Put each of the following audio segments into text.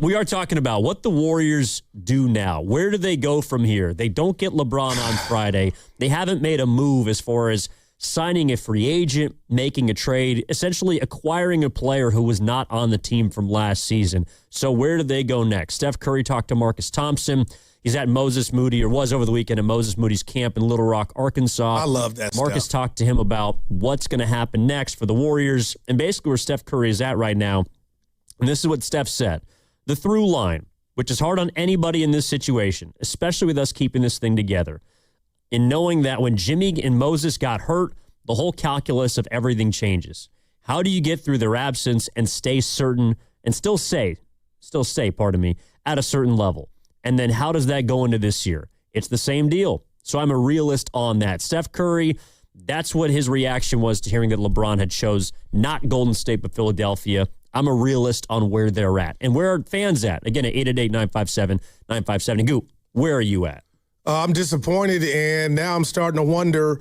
We are talking about what the Warriors do now. Where do they go from here? They don't get LeBron on Friday. They haven't made a move as far as signing a free agent, making a trade, essentially acquiring a player who was not on the team from last season. So where do they go next? Steph Curry talked to Marcus Thompson. He's at Moses Moody, or was over the weekend at Moses Moody's camp in Little Rock, Arkansas. I love that Marcus stuff. talked to him about what's going to happen next for the Warriors and basically where Steph Curry is at right now. And this is what Steph said. The through line, which is hard on anybody in this situation, especially with us keeping this thing together, in knowing that when Jimmy and Moses got hurt, the whole calculus of everything changes. How do you get through their absence and stay certain and still stay, at a certain level? And then how does that go into this year? It's the same deal. So I'm a realist on that. Steph Curry, that's what his reaction was to hearing that LeBron had chose not Golden State but Philadelphia. I'm a realist on where they're at. And where are fans at? Again, at 888-957-9570. Goop, where are you at? I'm disappointed, and now I'm starting to wonder,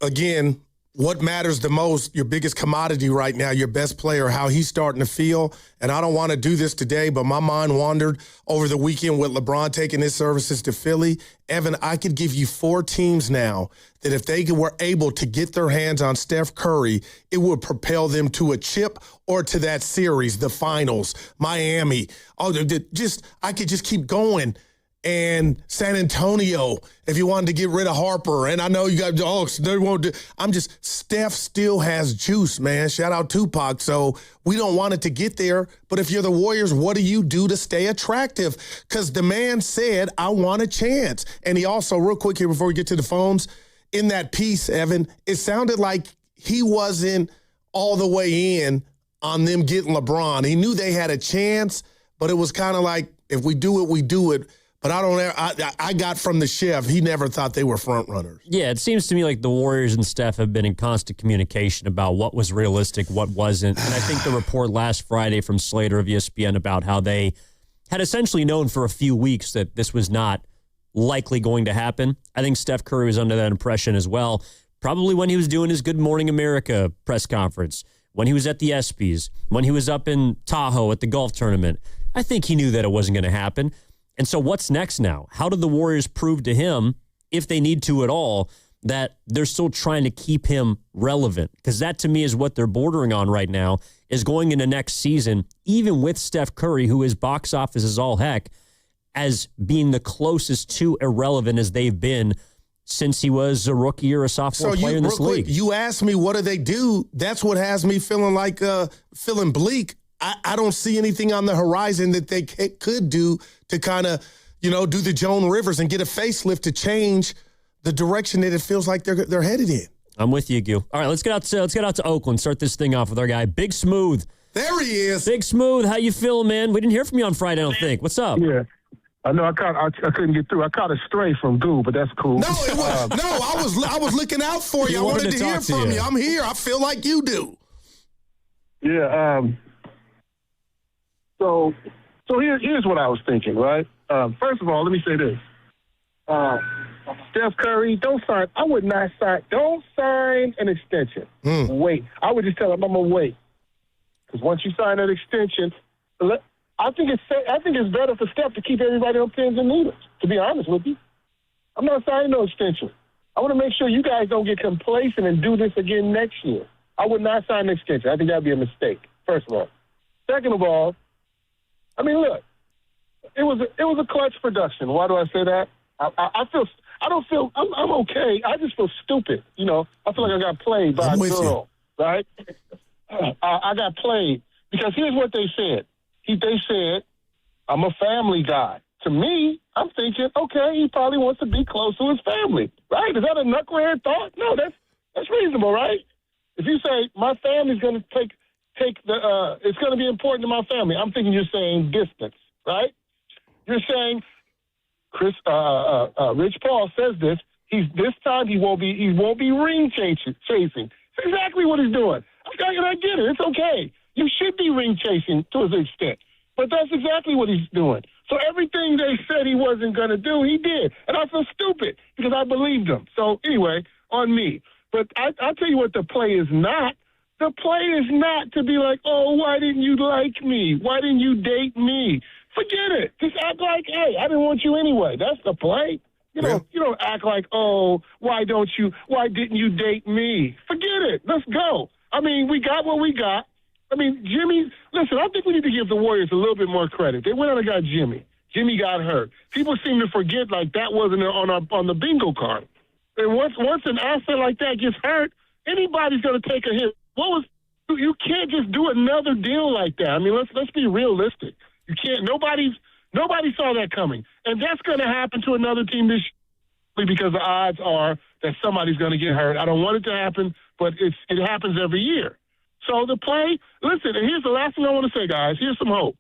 again, what matters the most, your biggest commodity right now, your best player, how he's starting to feel. And I don't want to do this today, but my mind wandered over the weekend with LeBron taking his services to Philly. Evan, I could give you 4 teams now that if they were able to get their hands on Steph Curry, it would propel them to a chip or to that series, the finals, Miami. I could just keep going. And San Antonio, if you wanted to get rid of Harper. And I know you got, they won't do. Steph still has juice, man. Shout out Tupac. So we don't want it to get there. But if you're the Warriors, what do you do to stay attractive? Because the man said, I want a chance. And he also, real quick here before we get to the phones, in that piece, Evan, it sounded like he wasn't all the way in on them getting LeBron. He knew they had a chance, but it was kind of like, if we do it, we do it. But I got from the chef, he never thought they were front runners. Yeah, it seems to me like the Warriors and Steph have been in constant communication about what was realistic, what wasn't. And I think the report last Friday from Slater of ESPN about how they had essentially known for a few weeks that this was not likely going to happen. I think Steph Curry was under that impression as well, probably when he was doing his Good Morning America press conference, when he was at the ESPYs, when he was up in Tahoe at the golf tournament. I think he knew that it wasn't going to happen. And so what's next now? How do the Warriors prove to him, if they need to at all, that they're still trying to keep him relevant? Because that, to me, is what they're bordering on right now, is going into next season, even with Steph Curry, who is box office is all heck, as being the closest to irrelevant as they've been since he was a rookie or a sophomore player in this league. You asked me, what do they do? That's what has me feeling like feeling bleak. I don't see anything on the horizon that they could do to kind of, do the Joan Rivers and get a facelift to change the direction that it feels like they're headed in. I'm with you, Gil. All right, let's get out to Oakland. Start this thing off with our guy, Big Smooth. There he is. Big Smooth, how you feeling, man? We didn't hear from you on Friday, I don't think. What's up? Yeah. I know I couldn't get through. I caught a stray from Goo, but that's cool. No, I was looking out for you. I wanted to hear from you. I'm here. I feel like you do. Yeah. So here's what I was thinking, right? First of all, let me say this. Steph Curry, don't sign. I would not sign. Don't sign an extension. Wait. I would just tell him I'm going to wait. Because once you sign that extension, I think it's better for Steph to keep everybody on pins and needles, to be honest with you. I'm not signing no extension. I want to make sure you guys don't get complacent and do this again next year. I would not sign an extension. I think that would be a mistake, first of all. Second of all, I mean, look, it was a clutch production. Why do I say that? I'm okay. I just feel stupid. I feel like I got played by a girl, right? I got played because here's what they said. They said, I'm a family guy. To me, I'm thinking, okay, he probably wants to be close to his family, right? Is that a knucklehead thought? No, that's reasonable, right? If you say my family's going to take it's going to be important to my family. I'm thinking you're saying distance, right? You're saying Rich Paul says this. This time he won't be ring chasing. That's exactly what he's doing. I get it. It's okay. You should be ring chasing to an extent, but that's exactly what he's doing. So everything they said he wasn't going to do, he did, and I feel stupid because I believed him. So anyway, on me. But I'll tell you what the play is not. The play is not to be like, oh, why didn't you like me? Why didn't you date me? Forget it. Just act like, hey, I didn't want you anyway. That's the play. You don't act like, oh, why didn't you date me? Forget it. Let's go. I mean, we got what we got. I mean, Jimmy, listen, I think we need to give the Warriors a little bit more credit. They went out and got Jimmy. Jimmy got hurt. People seem to forget like that wasn't on the bingo card. And once an asset like that gets hurt, anybody's going to take a hit. You can't just do another deal like that. I mean, let's be realistic. You can't. Nobody saw that coming, and that's going to happen to another team this year because the odds are that somebody's going to get hurt. I don't want it to happen, but it happens every year. So the play. Listen, and here's the last thing I want to say, guys. Here's some hope.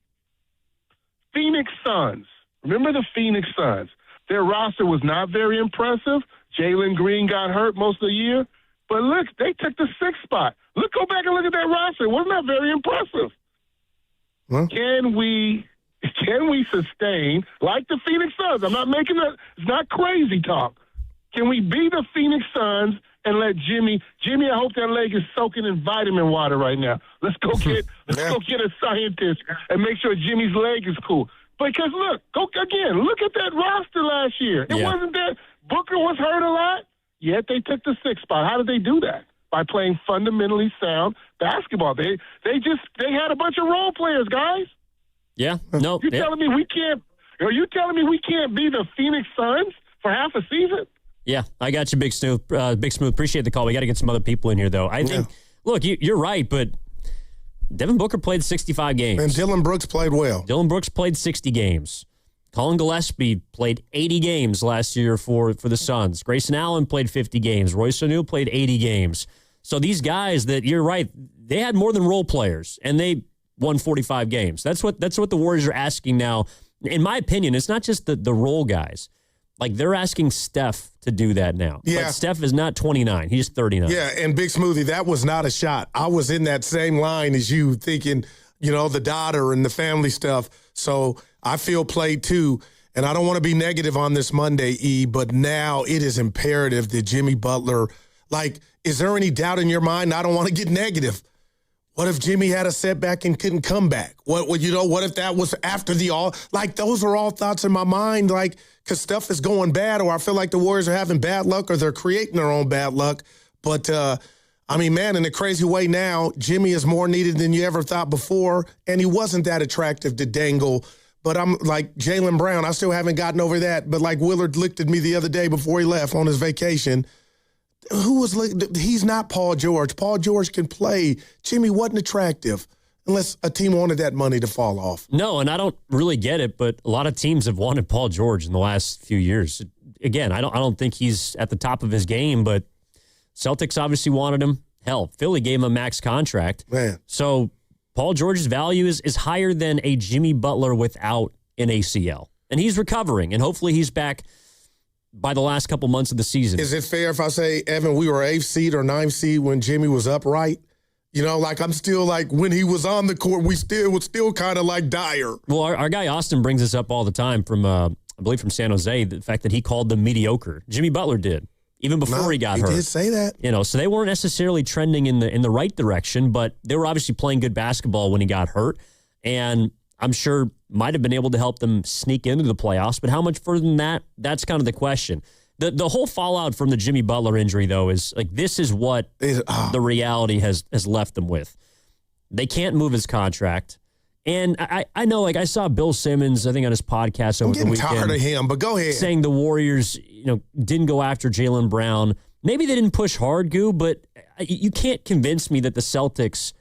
Phoenix Suns. Remember the Phoenix Suns? Their roster was not very impressive. Jalen Green got hurt most of the year. But look, they took the 6th spot. Go back and look at that roster. It wasn't that very impressive. Huh? Can we sustain, like the Phoenix Suns? I'm not making that. It's not crazy talk. Can we be the Phoenix Suns and let Jimmy, I hope that leg is soaking in vitamin water right now. Let's go get a scientist and make sure Jimmy's leg is cool. Because look at that roster last year. It wasn't that Booker was hurt a lot, yet they took the 6th spot. How did they do that? By playing fundamentally sound basketball. They had a bunch of role players, guys. Yeah. No. You're telling me we can't be the Phoenix Suns for half a season? Yeah, I got you, Big Smooth. Appreciate the call. We got to get some other people in here, though. I think, look, you're right, but Devin Booker played 65 games. And Dylan Brooks played well. Dylan Brooks played 60 games. Colin Gillespie played 80 games last year for the Suns. Grayson Allen played 50 games. Royce O'Neal played 80 games. So these guys that, you're right, they had more than role players, and they won 45 games. That's what the Warriors are asking now. In my opinion, it's not just the role guys. Like, they're asking Steph to do that now. Yeah. But Steph is not 29. He's 39. Yeah, and Big Smoothie, that was not a shot. I was in that same line as you, thinking, the daughter and the family stuff. So I feel played too. And I don't want to be negative on this Monday, E, but now it is imperative that Jimmy Butler, is there any doubt in your mind? I don't want to get negative. What if Jimmy had a setback and couldn't come back? What if that was after those are all thoughts in my mind, because stuff is going bad, or I feel like the Warriors are having bad luck, or they're creating their own bad luck. But, in a crazy way now, Jimmy is more needed than you ever thought before, and he wasn't that attractive to dangle. But I'm like Jaylen Brown, I still haven't gotten over that. But like Willard looked at me the other day before he left on his vacation. He's not Paul George. Paul George can play. Jimmy wasn't attractive unless a team wanted that money to fall off. No, and I don't really get it, but a lot of teams have wanted Paul George in the last few years. Again, I don't think he's at the top of his game, but Celtics obviously wanted him. Hell, Philly gave him a max contract. Man. So Paul George's value is higher than a Jimmy Butler without an ACL. And he's recovering, and hopefully he's back by the last couple months of the season. Is it fair if I say, Evan, we were 8th seed or 9th seed when Jimmy was upright? I'm still when he was on the court, was still kind of dire. Well, our guy Austin brings this up all the time from, I believe from San Jose, the fact that he called them mediocre. Jimmy Butler did, even before he got hurt. He did say that. So they weren't necessarily trending in the right direction, but they were obviously playing good basketball when he got hurt. And I'm sure might have been able to help them sneak into the playoffs, but how much further than that? That's kind of the question. The whole fallout from the Jimmy Butler injury, though, is this is what the reality has left them with. They can't move his contract. And I know, I saw Bill Simmons, I think on his podcast over the weekend. I'm getting tired of him, but go ahead. Saying the Warriors, didn't go after Jaylen Brown. Maybe they didn't push hard, Goo, but you can't convince me that the Celtics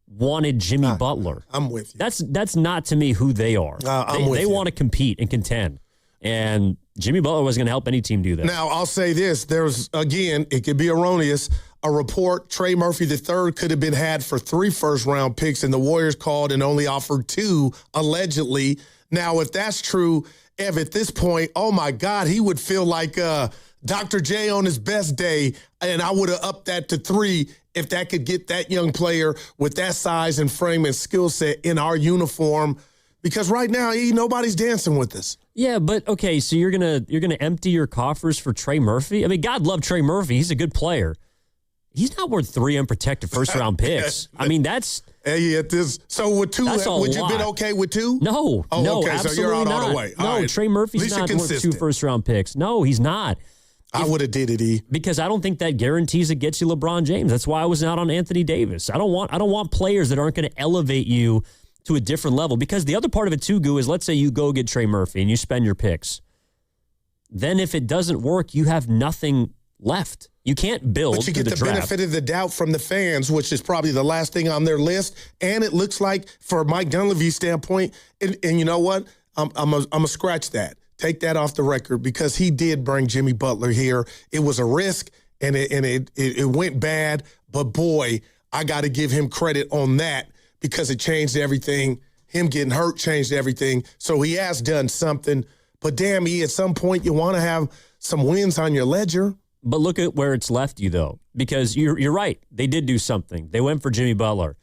wanted Jimmy Butler. I'm with you. That's not to me who they are. They want to compete and contend. And Jimmy Butler was going to help any team do that. Now, I'll say this. There's, again, it could be erroneous. A report, Trey Murphy III could have been had for 3 first-round picks, and the Warriors called and only offered 2, allegedly. Now, if that's true, Ev, at this point, oh, my God, he would feel like Dr. J on his best day, and I would have upped that to 3 if that could get that young player with that size and frame and skill set in our uniform. Because right now, nobody's dancing with us. Yeah, but okay, so you're gonna empty your coffers for Trey Murphy? I mean, God love Trey Murphy. He's a good player. He's not worth 3 unprotected first-round picks. I mean, that's... Hey, so with 2, would you have been okay with 2? No. Oh, no, okay, absolutely so you're out not. all the way. No, right. Trey Murphy's not worth 2 first-round picks. No, he's not. I would have did it, E. Because I don't think that guarantees it gets you LeBron James. That's why I was out on Anthony Davis. I don't want players that aren't going to elevate you to a different level. Because the other part of it too, Goo, is let's say you go get Trey Murphy and you spend your picks. Then if it doesn't work, you have nothing left. You can't build. But you get the benefit of the doubt from the fans, which is probably the last thing on their list. And it looks like, for Mike Dunleavy's standpoint, and you know what? I'm gonna scratch that. Take that off the record, because he did bring Jimmy Butler here. It was a risk, and it went bad. But boy, I got to give him credit on that, because it changed everything. Him getting hurt changed everything. So he has done something. But damn, at some point you want to have some wins on your ledger. But look at where it's left you, though, because you're right. They did do something. They went for Jimmy Butler.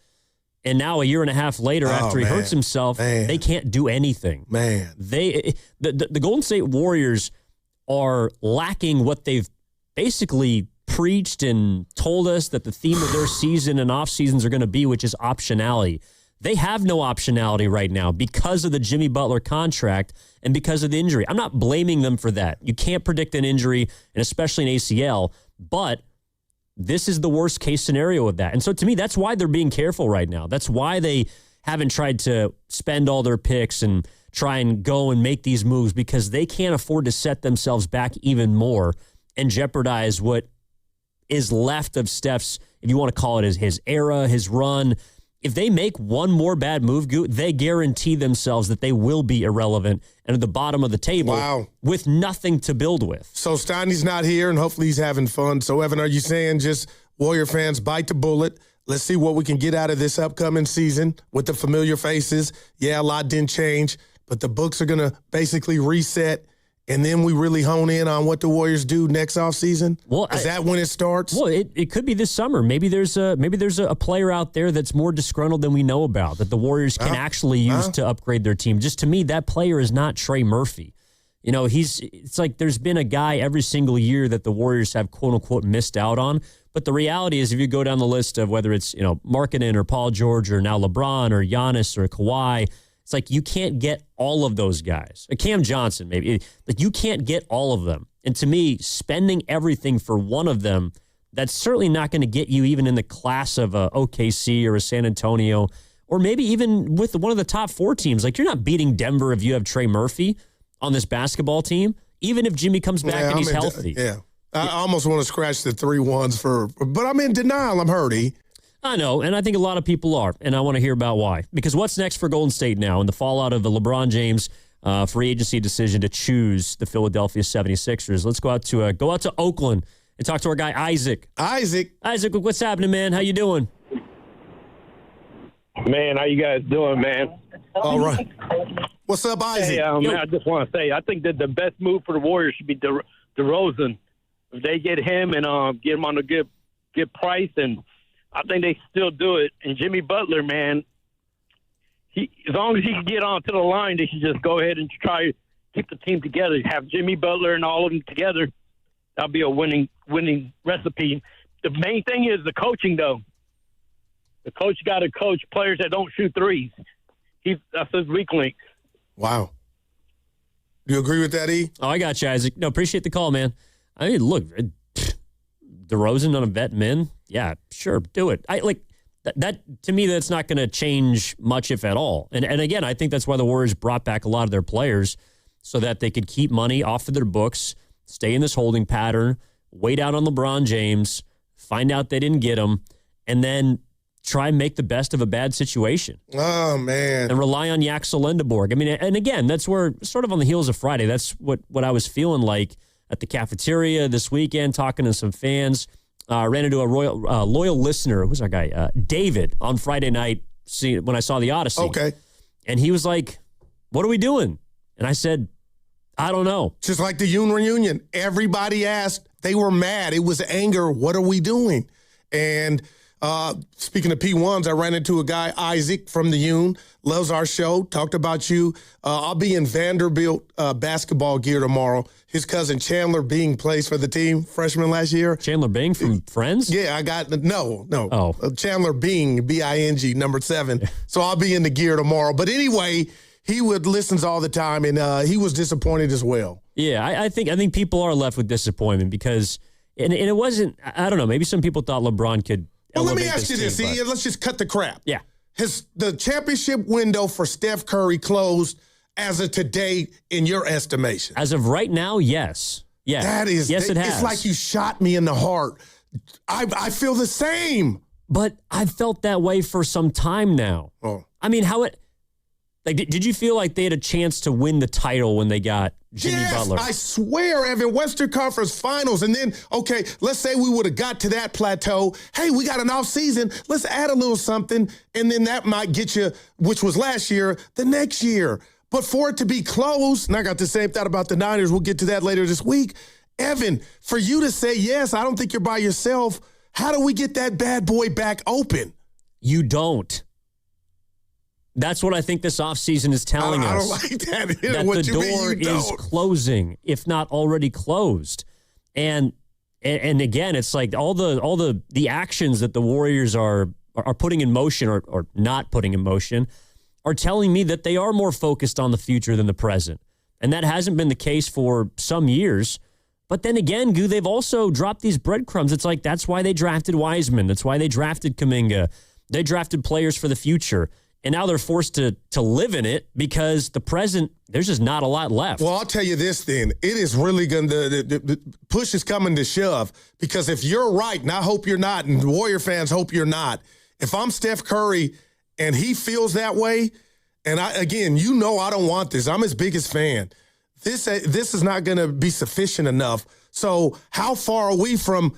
And now a year and a half later, after he hurts himself, they can't do anything. Man. The Golden State Warriors are lacking what they've basically preached and told us that the theme of their season and off seasons are going to be, which is optionality. They have no optionality right now because of the Jimmy Butler contract and because of the injury. I'm not blaming them for that. You can't predict an injury, and especially an ACL, but this is the worst case scenario of that. And so to me, that's why they're being careful right now. That's why they haven't tried to spend all their picks and try and go and make these moves, because they can't afford to set themselves back even more and jeopardize what is left of Steph's, if you want to call it his era, his run. If they make one more bad move, they guarantee themselves that they will be irrelevant and at the bottom of the table with nothing to build with. So Steiny's not here, and hopefully he's having fun. So, Evan, are you saying just Warrior fans, bite the bullet? Let's see what we can get out of this upcoming season with the familiar faces. Yeah, a lot didn't change, but the books are going to basically reset, and then we really hone in on what the Warriors do next offseason? Well, is that when it starts? Well, it could be this summer. Maybe there's a player out there that's more disgruntled than we know about that the Warriors can actually use to upgrade their team. Just to me, that player is not Trey Murphy. You know, it's like there's been a guy every single year that the Warriors have quote unquote missed out on. But the reality is, if you go down the list of whether it's, Markkanen or Paul George or now LeBron or Giannis or Kawhi, it's like you can't get all of those guys. Cam Johnson, maybe. Like, you can't get all of them. And to me, spending everything for one of them, that's certainly not going to get you even in the class of a OKC or a San Antonio, or maybe even with one of the top 4 teams. Like, you're not beating Denver if you have Trey Murphy on this basketball team, even if Jimmy comes back and he's healthy. I almost want to scratch the 3-1s but I'm in denial. I'm hurting. I know, and I think a lot of people are, and I want to hear about why. Because what's next for Golden State now in the fallout of the LeBron James free agency decision to choose the Philadelphia 76ers? Let's go out to Oakland and talk to our guy Isaac. Isaac, what's happening, man? How you doing? Man, how you guys doing, man? All right. What's up, Isaac? Hey, I just want to say, I think that the best move for the Warriors should be DeRozan. If they get him and get him on a good price, and I think they still do it. And Jimmy Butler, man, as long as he can get onto the line, they should just go ahead and try to keep the team together. Have Jimmy Butler and all of them together. That'll be a winning recipe. The main thing is the coaching, though. The coach got to coach players that don't shoot threes. That's his weak link. Wow. Do you agree with that, E? Oh, I got you, Isaac. No, appreciate the call, man. I mean, look, DeRozan on a vet min, yeah, sure, do it. That to me, that's not going to change much, if at all. And again, I think that's why the Warriors brought back a lot of their players, so that they could keep money off of their books, stay in this holding pattern, wait out on LeBron James, find out they didn't get him, and then try and make the best of a bad situation. Oh, man. And rely on Yaxel Lendeborg. I mean, and again, that's where, sort of on the heels of Friday, that's what I was feeling like at the cafeteria this weekend, talking to some fans. Ran into a loyal listener. Who's our guy? David, on Friday night when I saw the Odyssey. Okay. And he was like, what are we doing? And I said, I don't know. Just like the Yoon reunion. Everybody asked. They were mad. It was anger. What are we doing? And Speaking of P1s, I ran into a guy, Isaac from the Union, loves our show, talked about you. I'll be in Vanderbilt basketball gear tomorrow. His cousin Chandler Bing plays for the team, freshman last year. Chandler Bing from Friends? Yeah, I got no. Oh. Chandler Bing, Bing, number 7. So I'll be in the gear tomorrow. But anyway, he listens all the time, and he was disappointed as well. Yeah, I think people are left with disappointment because, and it wasn't. I don't know. Maybe some people thought LeBron could. Well, let me ask you this. Let's just cut the crap. Yeah. Has the championship window for Steph Curry closed as of today in your estimation? As of right now, yes. Yeah. Yes, it has. It's like you shot me in the heart. I feel the same. But I've felt that way for some time now. Oh. I mean, did you feel like they had a chance to win the title when they got Jimmy Butler? I swear, Evan, Western Conference Finals. And then, okay, let's say we would have got to that plateau. Hey, we got an off season. Let's add a little something. And then that might get you, which was last year, the next year. But for it to be close, and I got the same thought about the Niners. We'll get to that later this week. Evan, for you to say, yes, I don't think you're by yourself. How do we get that bad boy back open? You don't. That's what I think this offseason is telling us. I don't like that. That what the you mean door you don't? is closing, if not already closed. And again, it's like all the actions that the Warriors are putting in motion or not putting in motion are telling me that they are more focused on the future than the present. And that hasn't been the case for some years. But then again, Goo, they've also dropped these breadcrumbs. It's like that's why they drafted Wiseman. That's why they drafted Kuminga. They drafted players for the future. And now they're forced to live in it because the present, there's just not a lot left. Well, I'll tell you this then. It is really going to, the push is coming to shove because if you're right, and I hope you're not, and Warrior fans hope you're not, if I'm Steph Curry and he feels that way, and I don't want this. I'm his biggest fan. This is not going to be sufficient enough. So how far are we from,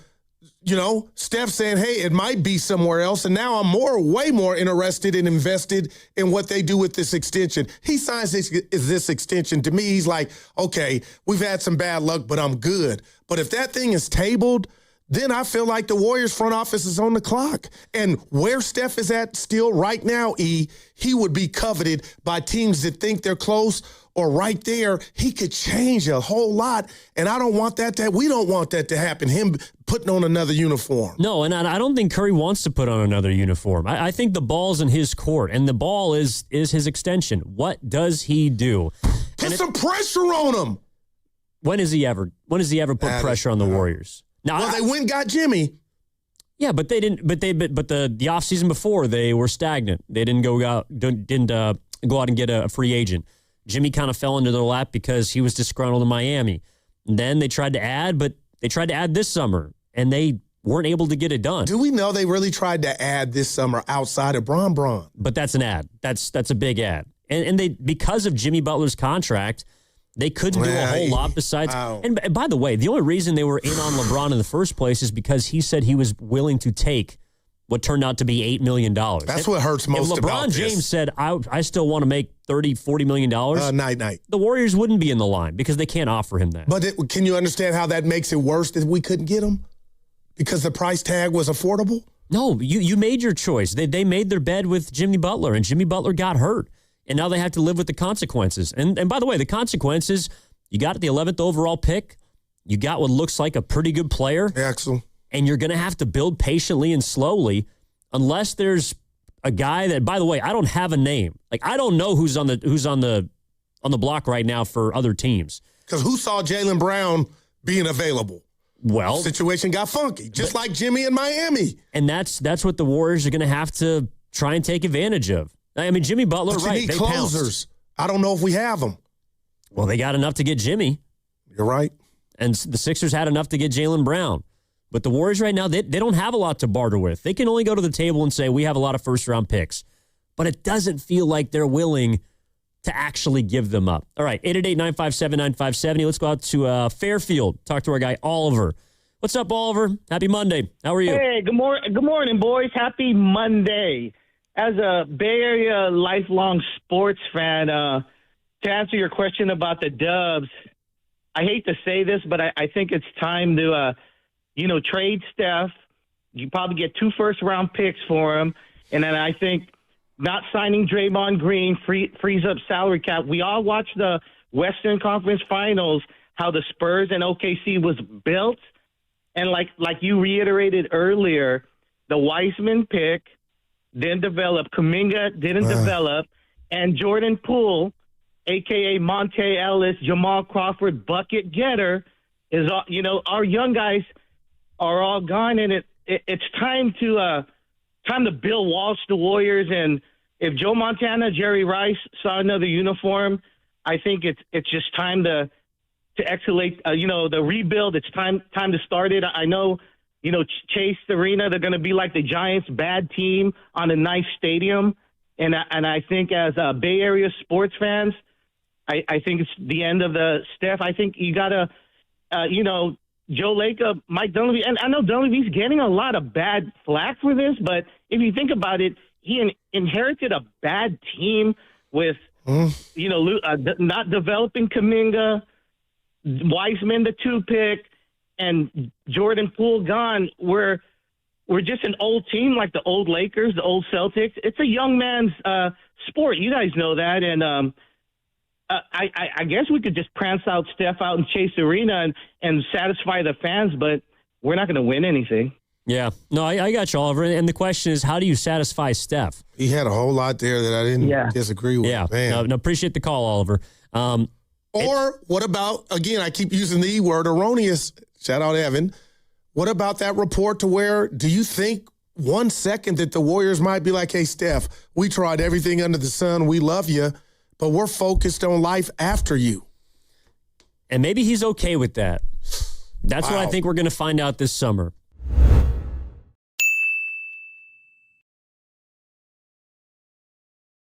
Steph saying, hey, it might be somewhere else. And now I'm way more interested and invested in what they do with this extension. He signs this extension. To me, he's like, okay, we've had some bad luck, but I'm good. But if that thing is tabled, then I feel like the Warriors front office is on the clock. And where Steph is at still right now, he would be coveted by teams that think they're close or right there. He could change a whole lot. And I don't want we don't want that to happen, him putting on another uniform. No, and I don't think Curry wants to put on another uniform. I think the ball's in his court, and the ball is his extension. What does he do? Put some pressure on him. When has he ever put pressure on the Warriors? Now, they went and got Jimmy. Yeah, but they didn't. But the offseason before they were stagnant. They didn't go out and get a free agent. Jimmy kind of fell into their lap because he was disgruntled in Miami. And then they tried to add, but they tried to add this summer, and they weren't able to get it done. Do we know they really tried to add this summer outside of Bron? But that's an ad. That's a big ad. And they, because of Jimmy Butler's contract, they couldn't do a whole lot besides. And by the way, the only reason they were in on LeBron in the first place is because he said he was willing to take what turned out to be $8 million. That's what hurts most about this. If LeBron James said, I still want to make $30, $40 million, night. The Warriors wouldn't be in the line because they can't offer him that. But can you understand how that makes it worse that we couldn't get him? Because the price tag was affordable? No, you made your choice. They made their bed with Jimmy Butler, and Jimmy Butler got hurt. And now they have to live with the consequences. And by the way, the consequences, you got the 11th overall pick. You got what looks like a pretty good player. Axel. And you're going to have to build patiently and slowly unless there's a guy that, by the way, I don't have a name. Like, I don't know who's on the block right now for other teams. Because who saw Jaylen Brown being available? Well, situation got funky, just like Jimmy in Miami. And that's what the Warriors are going to have to try and take advantage of. I mean, Jimmy Butler, but you right? need They closers. pounced. I don't know if we have them. Well, they got enough to get Jimmy. You're right. And the Sixers had enough to get Jaylen Brown. But the Warriors right now, they don't have a lot to barter with. They can only go to the table and say, we have a lot of first-round picks. But it doesn't feel like they're willing to actually give them up. All right, 888-957-9570. Let's go out to Fairfield. Talk to our guy, Oliver. What's up, Oliver? Happy Monday. How are you? Hey, good morning, boys. Happy Monday. As a Bay Area lifelong sports fan, to answer your question about the Dubs, I hate to say this, but I think it's time to, trade Steph, you probably get 2 first-round picks for him. And then I think not signing Draymond Green frees up salary cap. We all watched the Western Conference Finals, how the Spurs and OKC was built. And like you reiterated earlier, the Wiseman pick didn't develop. Kuminga didn't develop. And Jordan Poole, a.k.a. Monte Ellis, Jamal Crawford, bucket getter, is, our young guys are all gone. And it's time to Bill Walsh the Warriors. And if Joe Montana, Jerry Rice saw another uniform, I think it's just time to escalate, the rebuild. It's time to start it. I know, Chase Arena, they're going to be like the Giants' bad team on a nice stadium. And I think as Bay Area sports fans, I think it's the end of the Steph. I think you got to, Joe Lacob, Mike Dunleavy, and I know Dunleavy's getting a lot of bad flack for this, but if you think about it, he inherited a bad team with, not developing Kuminga, Wiseman, the 2 pick, and Jordan Poole gone. We're just an old team like the old Lakers, the old Celtics. It's a young man's sport. You guys know that. And I guess we could just prance out Steph out in Chase Arena and satisfy the fans, but we're not going to win anything. Yeah. No, I got you, Oliver. And the question is, how do you satisfy Steph? He had a whole lot there that I didn't disagree with. Yeah. Man. No, appreciate the call, Oliver. Or what about, again, I keep using the E word, erroneous. Shout out, Evan. What about that report to where, do you think 1 second that the Warriors might be like, hey, Steph, we tried everything under the sun. We love you, but we're focused on life after you. And maybe he's okay with that. That's what I think we're going to find out this summer.